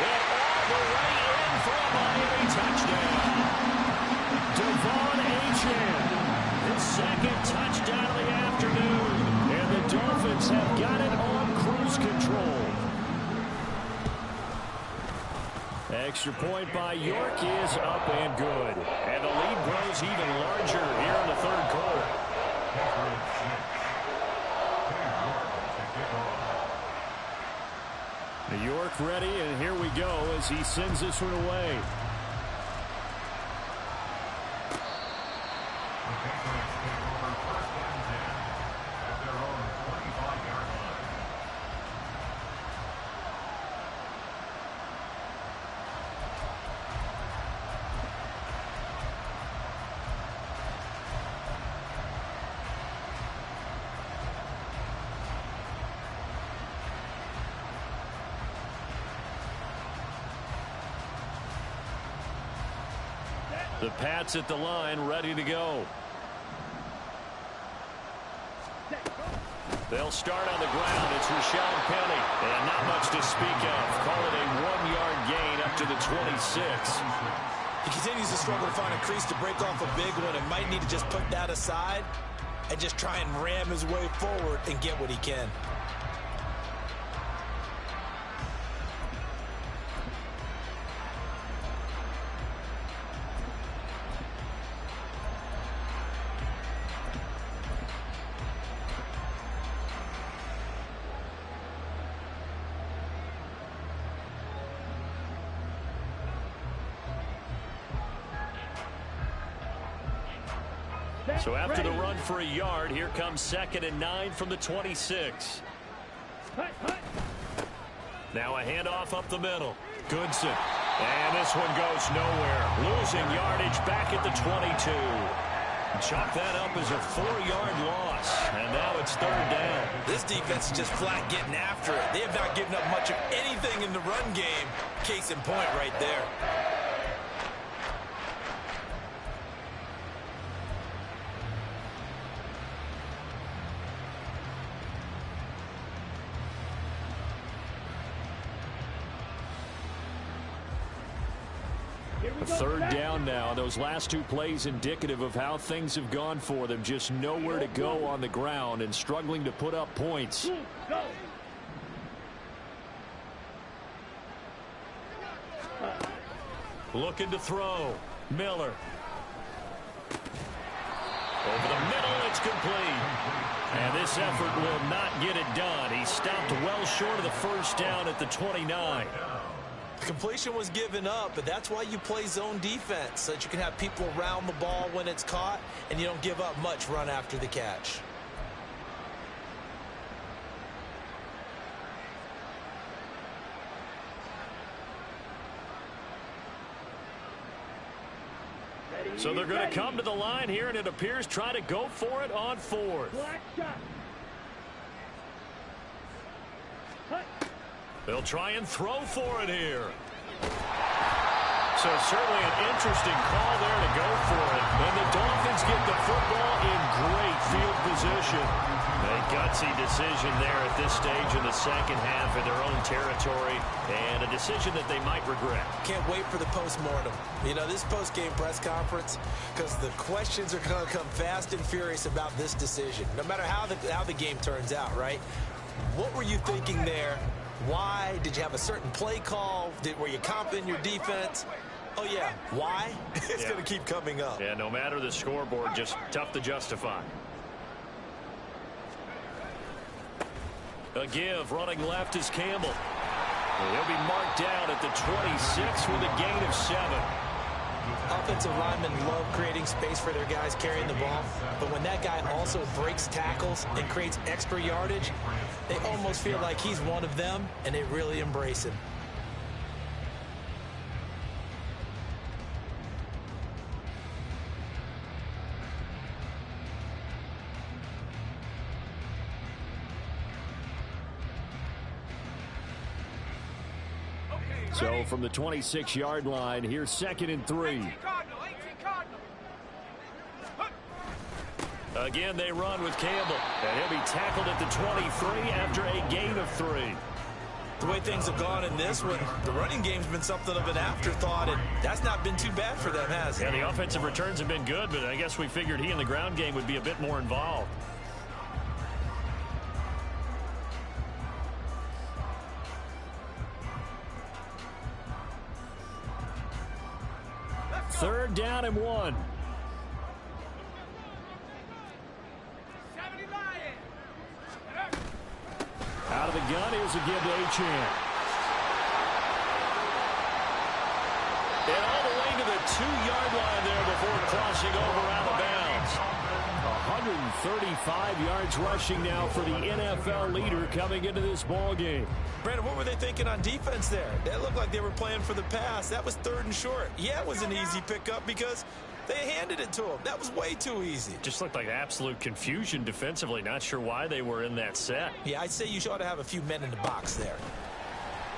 And all the way in for a Miami touchdown. Devon Achane, his 2nd touchdown of the afternoon. And the Dolphins have got it on cruise control. Extra point by York is up and good. And the lead grows even larger here in the 3rd quarter. York ready, and here we go as he sends this one away. The Pats at the line, ready to go. They'll start on the ground. It's Rashad Penny. And not much to speak of. Call it a 1-yard gain up to the 26. He continues to struggle to find a crease to break off a big one, and might need to just put that aside and just try and ram his way forward and get what he can. So after the run for a yard, here comes 2nd and 9 from the 26. Now a handoff up the middle. Goodson. And this one goes nowhere. Losing yardage back at the 22. Chalk that up as a 4-yard loss. And now it's 3rd down. This defense is just flat getting after it. They have not given up much of anything in the run game. Case in point right there. Third down now. Those last 2 plays indicative of how things have gone for them. Just nowhere to go on the ground and struggling to put up points. Looking to throw. Miller. Over the middle, it's complete. And this effort will not get it done. He stopped well short of the first down at the 29. The completion was given up, but that's why you play zone defense, so that you can have people around the ball when it's caught, and you don't give up much run after the catch. So they're going to come to the line here, and it appears try to go for it on 4th. They'll try and throw for it here. So certainly an interesting call there to go for it. And the Dolphins get the football in great field position. A gutsy decision there at this stage in the second half in their own territory, and a decision that they might regret. Can't wait for the post-mortem. You know, this post-game press conference, because the questions are going to come fast and furious about this decision, no matter how the game turns out, right? What were you thinking there? Why? Did you have a certain play call? Were you confident in your defense? Oh, yeah. Why? It's going to keep coming up. Yeah, no matter the scoreboard, just tough to justify. A give, running left is Campbell. He'll be marked down at the 26 with a gain of 7. Offensive linemen love creating space for their guys carrying the ball, but when that guy also breaks tackles and creates extra yardage, they almost feel like he's one of them, and they really embrace him. So from the 26-yard line, here's 2nd and 3. Again, they run with Campbell, and he'll be tackled at the 23 after a gain of 3. The way things have gone in this one, the running game's been something of an afterthought, and that's not been too bad for them, has it? Yeah, the offensive returns have been good, but I guess we figured he in the ground game would be a bit more involved. Third down and 1. Out of the gun, here's a give to Achane. And all the way to the 2-yard line there before crossing over out of bounds. 135 yards rushing now for the NFL leader coming into this ball game. Brandon, what were they thinking on defense there? That looked like they were playing for the pass. That was 3rd and short. Yeah, it was an easy pickup because they handed it to him. That was way too easy. Just looked like absolute confusion defensively. Not sure why they were in that set. Yeah, I'd say you ought to have a few men in the box there.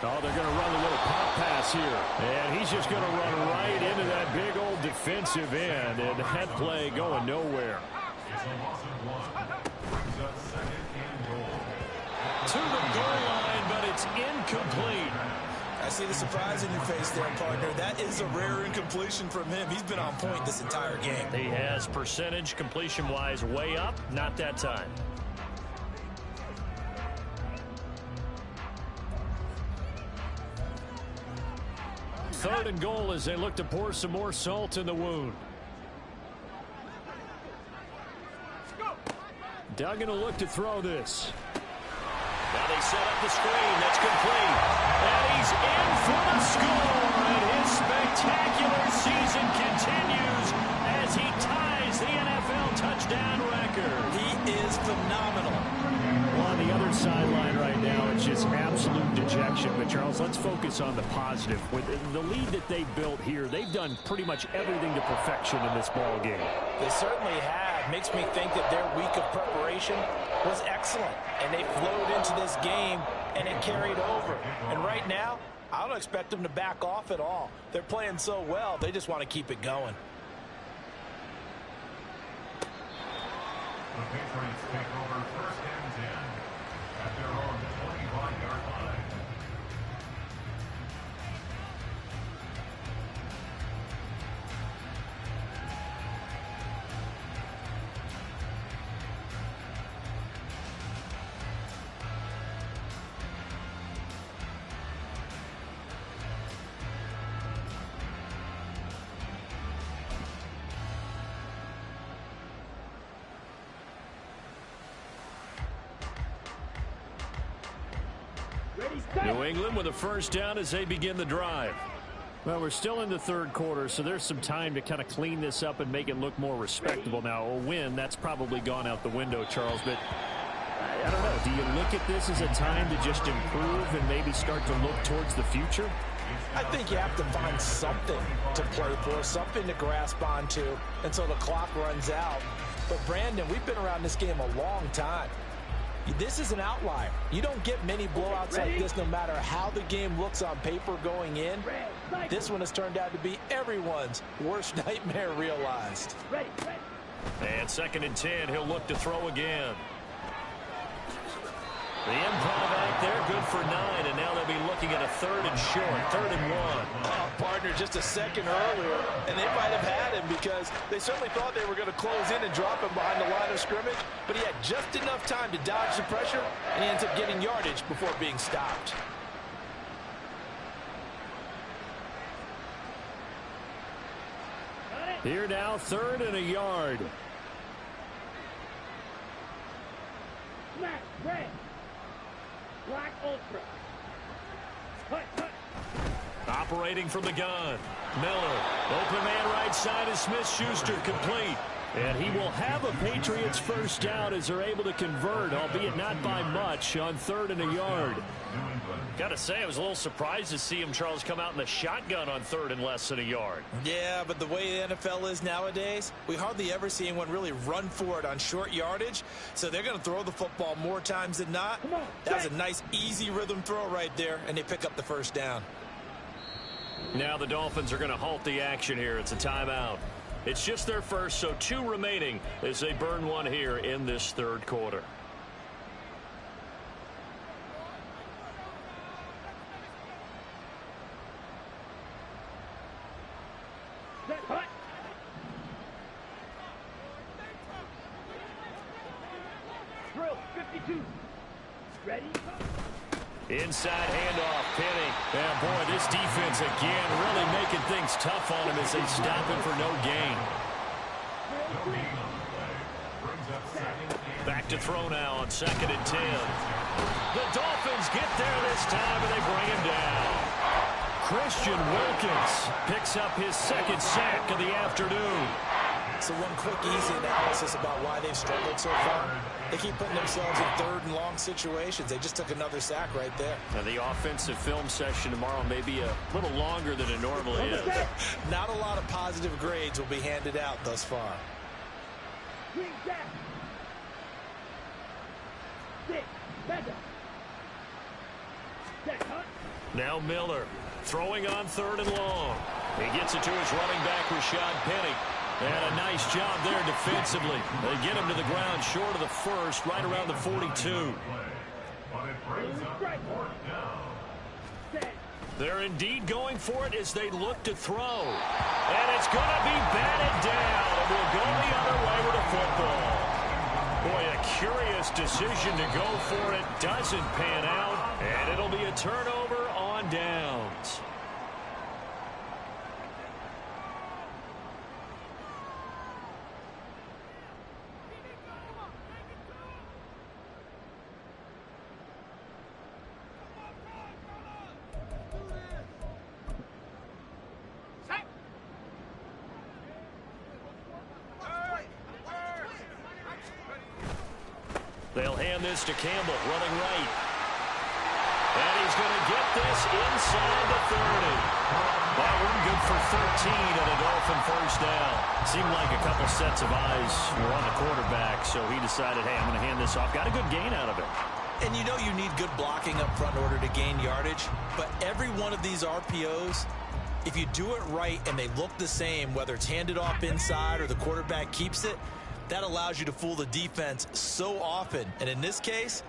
Oh, they're going to run a little pop pass here. And he's just going to run right into that big old defensive end. And that play going nowhere. It's a loss of 1. Brings up 2nd and goal. To the goal line, but it's incomplete. I see the surprise in your face there, partner. That is a rare incompletion from him. He's been on point this entire game. He has percentage completion-wise way up. Not that time. Third and goal as they look to pour some more salt in the wound. Duggan will look to throw this. Now they set up the screen. That's complete. And he's in for the score. And his spectacular season continues as he ties the NFL touchdown record. He is phenomenal. Well, on the other sideline right now, it's just absolute dejection. But, Charles, let's focus on the positive. With the lead that they built here, they've done pretty much everything to perfection in this ball game. They certainly have. Makes me think that their week of preparation was excellent. And they flowed into this game, and it carried over. And right now, I don't expect them to back off at all. They're playing so well, they just want to keep it going. The Patriots take over 1st and 10 at their own 25-yard line. New England with a first down as they begin the drive. Well, we're still in the third quarter, so there's some time to kind of clean this up and make it look more respectable. Now, a win, that's probably gone out the window, Charles, but I don't know. Do you look at this as a time to just improve and maybe start to look towards the future? I think you have to find something to play for, something to grasp onto until the clock runs out. But, Brandon, we've been around this game a long time. This is an outlier. You don't get many blowouts like this no matter how the game looks on paper going in. This one has turned out to be everyone's worst nightmare realized. And 2nd and 10, he'll look to throw again. The improv act there, good for 9, and now they'll be looking at a 3rd and short, 3rd and 1. Oh, partner, just a second earlier, and they might have had him because they certainly thought they were going to close in and drop him behind the line of scrimmage, but he had just enough time to dodge the pressure, and he ends up getting yardage before being stopped. Here now, 3rd and a yard. Smack, red. Black ultra. Cut. Operating from the gun. Miller. Open man right side is Smith-Schuster, complete. And he will have a Patriots first down as they're able to convert, albeit not by much, on 3rd and a yard. Got to say, I was a little surprised to see him, Charles, come out in the shotgun on 3rd and less than a yard. Yeah, but the way the NFL is nowadays, we hardly ever see anyone really run for it on short yardage. So they're going to throw the football more times than not. That was a nice, easy rhythm throw right there, and they pick up the first down. Now the Dolphins are going to halt the action here. It's a timeout. It's just their first, so 2 remaining as they burn one here in this 3rd quarter. Cut. Drill 52. Ready? Inside handoff, Penny. And boy, this defense again really making things tough on him as they stop him for no gain. Back to throw now on 2nd and 10. The Dolphins get there this time and they bring him down. Christian Wilkins picks up his 2nd sack of the afternoon. So one quick, easy analysis about why they've struggled so far. They keep putting themselves in 3rd and long situations. They just took another sack right there. And the offensive film session tomorrow may be a little longer than it normally is. Not a lot of positive grades will be handed out thus far. Green jack. 6. Better. Cut. Now Miller throwing on 3rd and long. He gets it to his running back, Rashad Penny. And a nice job there defensively. They get him to the ground short of the 1st, right around the 42. They're indeed going for it as they look to throw. And it's going to be batted down. And we'll go the other way with the football. Boy, a curious decision to go for it. Doesn't pan out. And it'll be a turnover on downs. They'll hand this to Campbell, running right. And he's going to get this inside the 30. That one good for 13 and a Dolphin first down. Seemed like a couple sets of eyes were on the quarterback, so he decided, hey, I'm going to hand this off. Got a good gain out of it. And you know you need good blocking up front in order to gain yardage, but every one of these RPOs, if you do it right and they look the same, whether it's handed off inside or the quarterback keeps it, that allows you to fool the defense so often. And in this case,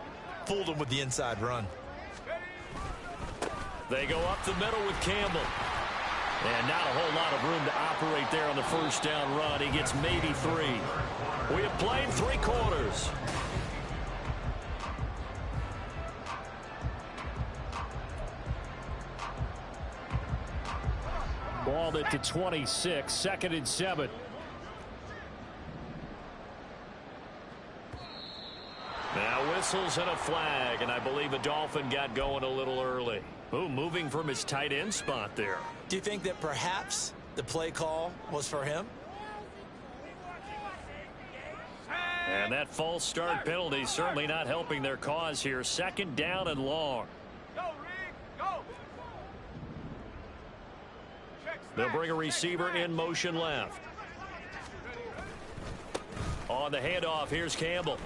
fooled them with the inside run. They go up the middle with Campbell. And not a whole lot of room to operate there on the first down run. He gets maybe 3. We have played 3 quarters. Balled it to 26, 2nd and 7. Now whistles and a flag, and I believe a Dolphin got going a little early. Ooh, moving from his tight end spot there. Do you think that perhaps the play call was for him? And that false start penalty certainly not helping their cause here. 2nd down and long. They'll bring a receiver in motion left. On the handoff, here's Campbell.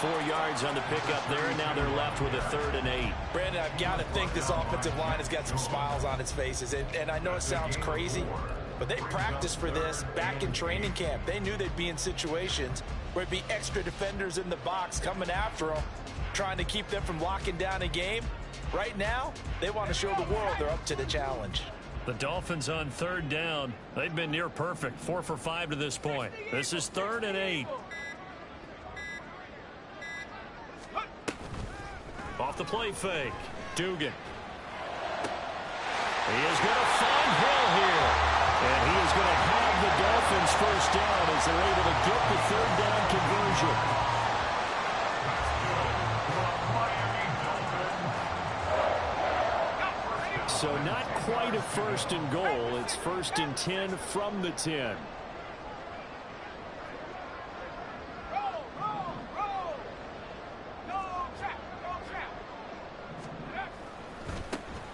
4 yards on the pickup there, and now they're left with a 3rd and 8. Brandon, I've got to think this offensive line has got some smiles on its faces. And I know it sounds crazy, but they practiced for this back in training camp. They knew they'd be in situations where it'd be extra defenders in the box coming after them, trying to keep them from locking down a game. Right now, they want to show the world they're up to the challenge. The Dolphins on 3rd down. They've been near perfect, 4 for 5 to this point. This is 3rd and 8. Off the play fake. Dugan. He is going to find Hill here. And he is going to have the Dolphins first down as they're able to get the 3rd down conversion. So not quite a 1st and goal. It's 1st and 10 from the 10.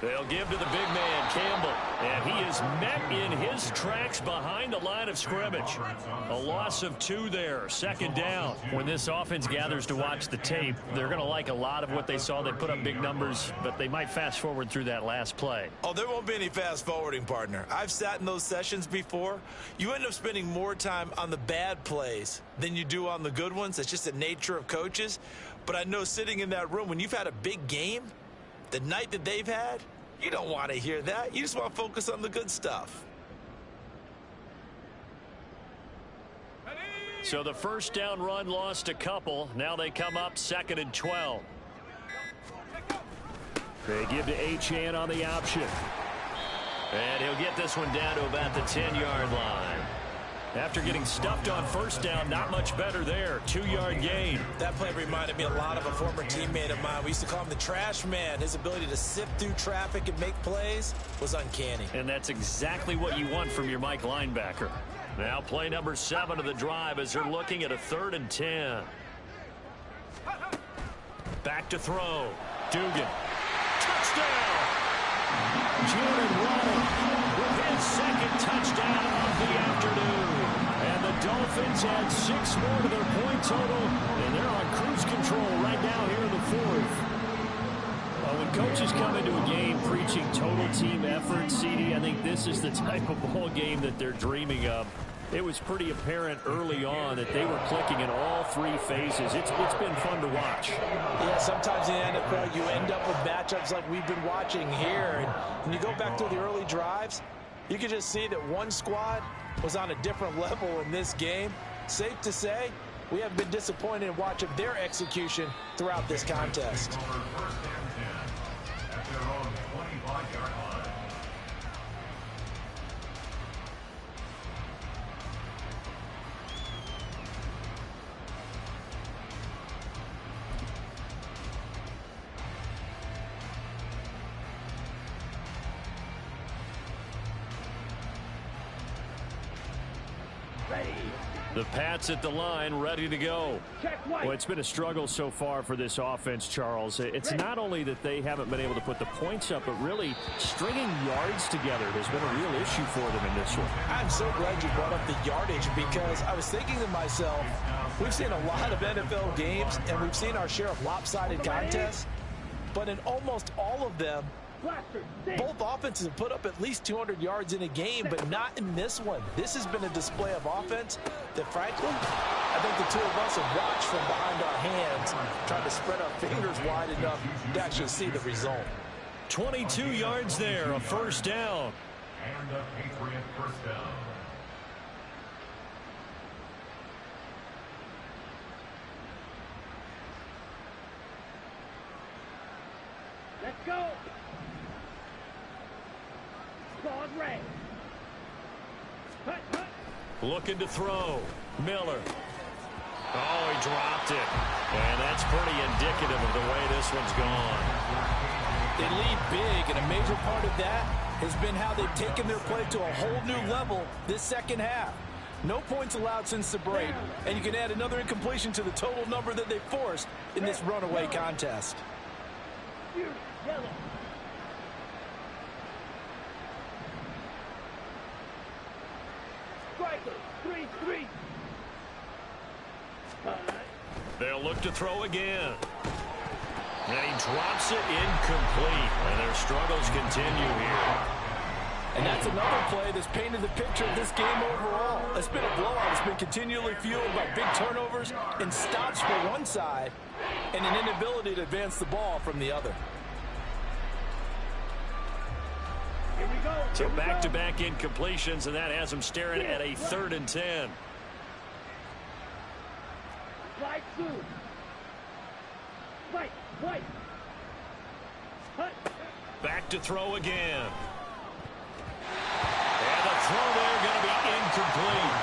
They'll give to the big man, Campbell. And he is met in his tracks behind the line of scrimmage. A loss of 2 there, 2nd down. When this offense gathers to watch the tape, they're going to like a lot of what they saw. They put up big numbers, but they might fast forward through that last play. Oh, there won't be any fast forwarding, partner. I've sat in those sessions before. You end up spending more time on the bad plays than you do on the good ones. It's just the nature of coaches. But I know sitting in that room, when you've had a big game, the night that they've had, you don't want to hear that. You just want to focus on the good stuff. So the 1st down run lost a couple. Now they come up 2nd and 12. They give to Achane on the option. And he'll get this one down to about the 10-yard line. After getting stuffed on 1st down, not much better there. 2-yard gain. That play reminded me a lot of a former teammate of mine. We used to call him the trash man. His ability to sift through traffic and make plays was uncanny. And that's exactly what you want from your Mike linebacker. Now play number 7 of the drive as they're looking at a 3rd and 10. Back to throw. Dugan. Touchdown! Jordan Waddle with his 2nd touchdown of the afternoon. And the Dolphins add 6 more to their point total, and they're on cruise control right now here in the 4th. When coaches come into a game preaching total team effort, CD, I think this is the type of ball game that they're dreaming of. It was pretty apparent early on that they were clicking in all 3 phases. It's been fun to watch. Yeah, sometimes in the NFL you end up with matchups like we've been watching here. And when you go back to the early drives, you can just see that one squad was on a different level in this game. Safe to say, we have been disappointed in watching their execution throughout this contest. At their own 25-yard line. The Pats at the line, ready to go. Well, it's been a struggle so far for this offense, Charles. It's not only that they haven't been able to put the points up, but really stringing yards together has been a real issue for them in this one. I'm so glad you brought up the yardage, because I was thinking to myself, we've seen a lot of NFL games, and we've seen our share of lopsided contests, but in almost all of them, both offenses have put up at least 200 yards in a game, but not in this one. This has been a display of offense that, frankly, I think the two of us have watched from behind our hands, trying to spread our fingers wide enough to actually see the result. 22 yards there, a 1st down. And a Patriot 1st down. Let's go. Squad red. Hut, hut. Looking to throw. Miller. Oh, he dropped it. And that's pretty indicative of the way this one's gone. They lead big, and a major part of that has been how they've taken their play to a whole new level this 2nd half. No points allowed since the break, and you can add another incompletion to the total number that they forced in this runaway contest. Yellow. Striker, 3-3. They'll look to throw again. And he drops it incomplete. And their struggles continue here. And that's another play that's painted the picture of this game overall. It's been a blowout. It's been continually fueled by big turnovers and stops for one side and an inability to advance the ball from the other. Here we go. So back-to-back incompletions, and that has them staring at a 3rd and 10. Slide through. Fight, fight. Hut. Back to throw again. And the throw there going to be incomplete.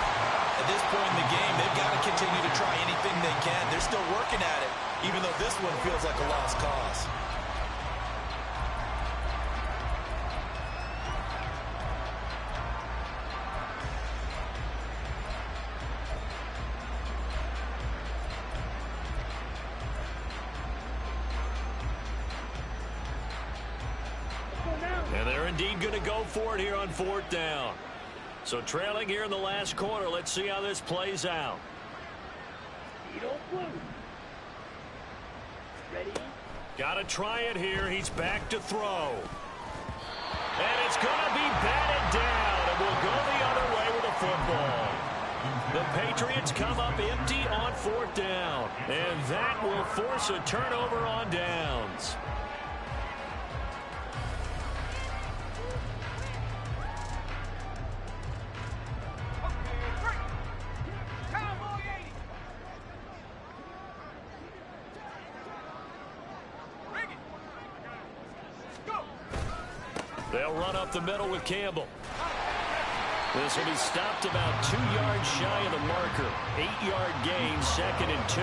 At this point in the game, they've got to continue to try anything they can. They're still working at it, even though this one feels like a lost cause. And they're indeed going to go for it here on 4th down. So trailing here in the last quarter. Let's see how this plays out. Ready? Got to try it here. He's back to throw. And it's going to be batted down. And we'll go the other way with the football. The Patriots come up empty on 4th down. And that will force a turnover on downs. They'll run up the middle with Campbell. This will be stopped about 2 yards shy of the marker. 8-yard gain, 2nd and 2.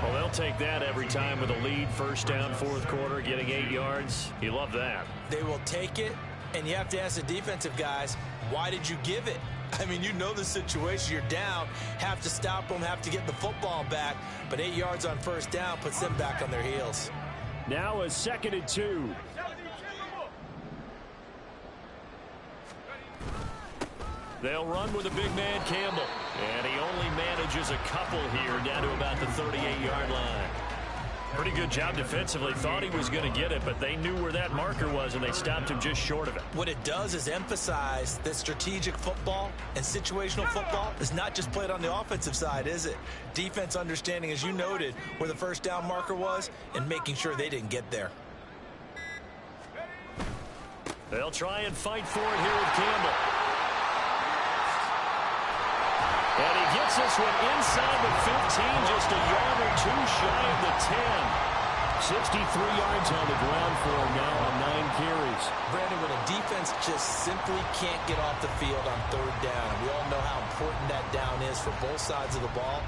Well, they'll take that every time with a lead. 1st down, 4th quarter, getting 8 yards. You love that. They will take it, and you have to ask the defensive guys, why did you give it? I mean, you know the situation. You're down, have to stop them, have to get the football back. But 8 yards on 1st down puts them back on their heels. Now a 2nd and 2. They'll run with a big man, Campbell. And he only manages a couple here down to about the 38-yard line. Pretty good job defensively. Thought he was going to get it, but they knew where that marker was, and they stopped him just short of it. What it does is emphasize that strategic football and situational football is not just played on the offensive side, is it? Defense understanding, as you noted, where the 1st down marker was and making sure they didn't get there. They'll try and fight for it here with Campbell. And he gets this one inside the 15, just a yard or 2 shy of the 10. 63 yards on the ground for him now on 9 carries. Brandon, when a defense just simply can't get off the field on 3rd down, we all know how important that down is for both sides of the ball,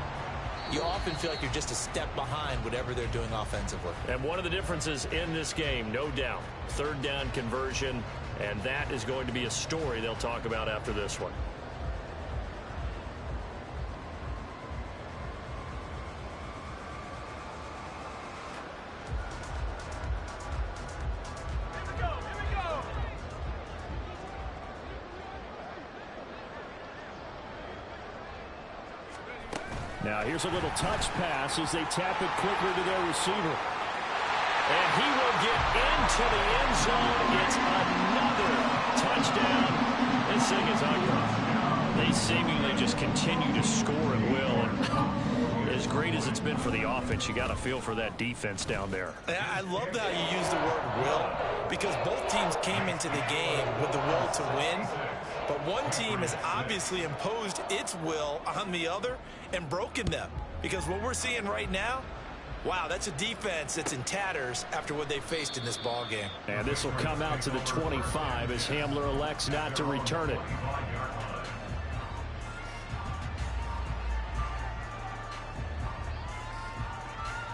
you often feel like you're just a step behind whatever they're doing offensively. And one of the differences in this game, no doubt, 3rd down conversion, and that is going to be a story they'll talk about after this one. Now here's a little touch pass as they tap it quickly to their receiver. And he will get into the end zone. It's another touchdown. This thing is ugly. They seemingly just continue to score at will. And as great as it's been for the offense, you got to feel for that defense down there. I love how you use the word will, because both teams came into the game with the will to win. But one team has obviously imposed its will on the other and broken them. Because what we're seeing right now, wow, that's a defense that's in tatters after what they faced in this ball game. And this will come out to the 25 as Hamler elects not to return it.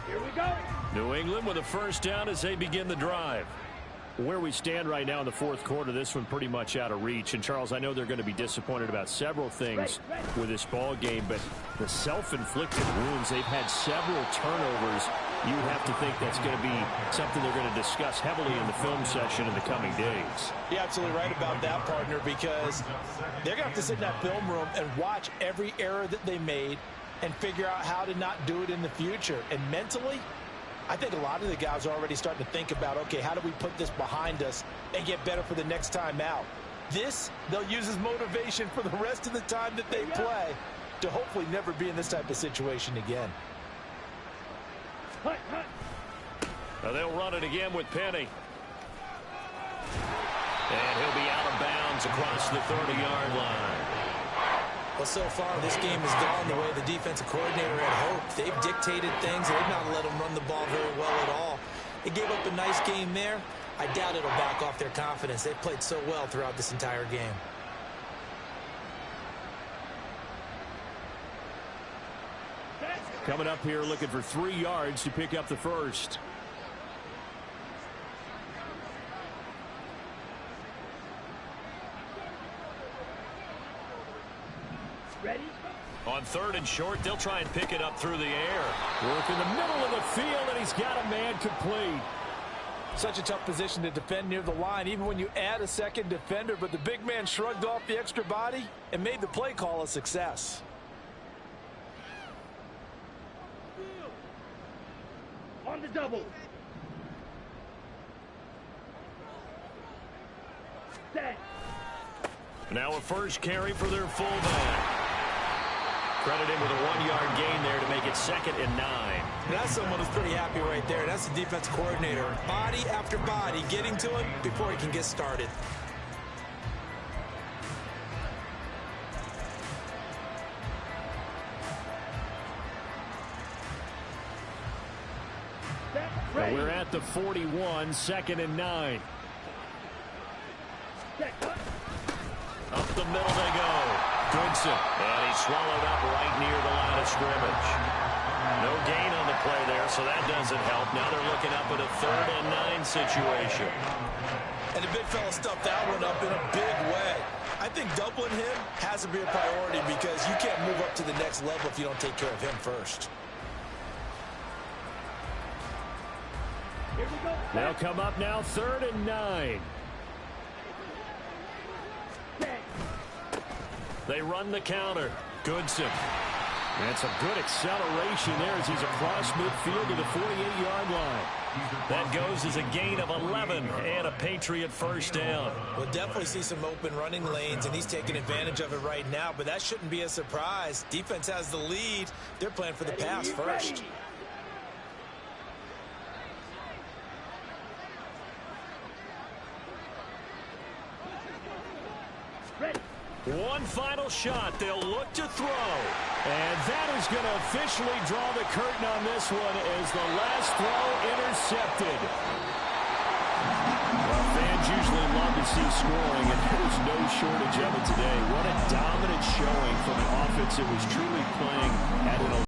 Here we go. New England with a 1st down as they begin the drive. Where we stand right now in the 4th quarter, this one pretty much out of reach. And, Charles, I know they're going to be disappointed about several things with this ball game, but the self-inflicted wounds, they've had several turnovers. You have to think that's going to be something they're going to discuss heavily in the film session in the coming days. You're absolutely right about that, partner, because they're going to have to sit in that film room and watch every error that they made and figure out how to not do it in the future. And mentally, I think a lot of the guys are already starting to think about, okay, how do we put this behind us and get better for the next time out? This, they'll use as motivation for the rest of the time that they play to hopefully never be in this type of situation again. Now they'll run it again with Penny. And he'll be out of bounds across the 30-yard line. Well, so far, this game has gone the way the defensive coordinator had hoped. They've dictated things. They've not let them run the ball very well at all. They gave up a nice game there. I doubt it'll back off their confidence. They've played so well throughout this entire game. Coming up here looking for 3 yards to pick up the first. Ready? On 3rd and short, they'll try and pick it up through the air. Work in the middle of the field, and he's got a man complete. Such a tough position to defend near the line, even when you add a second defender, but the big man shrugged off the extra body and made the play call a success. On the double. Set. Now a first carry for their fullback. Credit him with a 1-yard gain there to make it 2nd and 9. That's someone who's pretty happy right there. That's the defense coordinator. Body after body getting to him before he can get started. Well, we're at the 41, 2nd and 9. Up the middle they go. Goodson. And he's swallowed up right near the line of scrimmage. No gain on the play there, so that doesn't help. Now they're looking up at a 3rd and 9 situation. And the big fella stuffed that one up in a big way. I think doubling him has to be a priority because you can't move up to the next level if you don't take care of him first. Here we go. They'll come up now 3rd and 9. Set. They run the counter. Goodson. And some good acceleration there as he's across midfield to the 48-yard line. That goes as a gain of 11 and a Patriot first down. We'll definitely see some open running lanes, and he's taking advantage of it right now, but that shouldn't be a surprise. Defense has the lead. They're playing for the pass first. Ready. One final shot. They'll look to throw. And that is going to officially draw the curtain on this one as the last throw intercepted. Well, fans usually love to see scoring, and there's no shortage of it today. What a dominant showing from an offense that was truly playing at an